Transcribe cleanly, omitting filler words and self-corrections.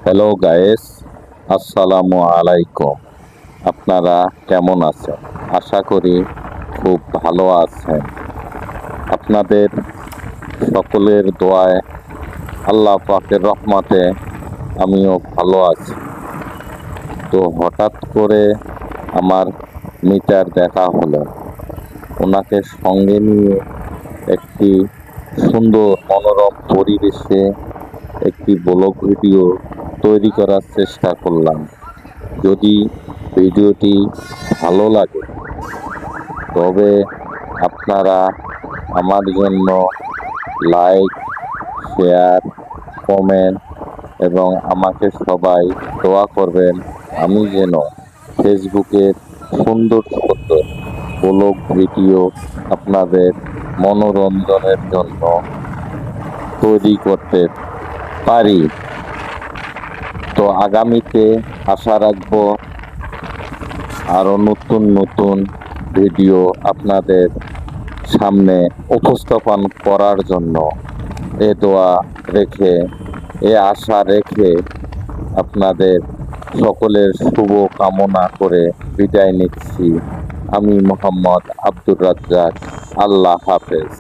Hello guys, আসসালামু আলাইকুম। আপনারা কেমন আছেন? আশা করি খুব ভালো আছেন। আপনাদের সকলের দোয়ায়, আল্লাহ পাকের রহমতে আমিও ভালো আছি। তো হঠাৎ করে আমার মিটার দেখা হলো। ওনাকে সঙ্গে নিয়ে একটি সুন্দর মনোরম পরিবেশে একটি ব্লগ ভিডিও তৈরি করার চেষ্টা করলাম। যদি ভিডিওটি ভালো লাগে তবে আপনারা আমার জন্য লাইক, শেয়ার, কমেন্ট এবং আমাকে সবাই দোয়া করবেন। আমি যেন ফেসবুকের সুন্দর সুন্দর ব্লগ ভিডিও আপনাদের মনোরঞ্জনের জন্য তৈরি করতে পারি। তো আগামীতে আশা রাখবো আরও নতুন নতুন ভিডিও আপনাদের সামনে উপস্থাপন করার জন্য এ দোয়া রেখে, এ আশা রেখে আপনাদের সকলের শুভ কামনা করে বিদায় নিচ্ছি। আমি মোহাম্মদ আব্দুর রাজ্জাক। আল্লাহ হাফেজ।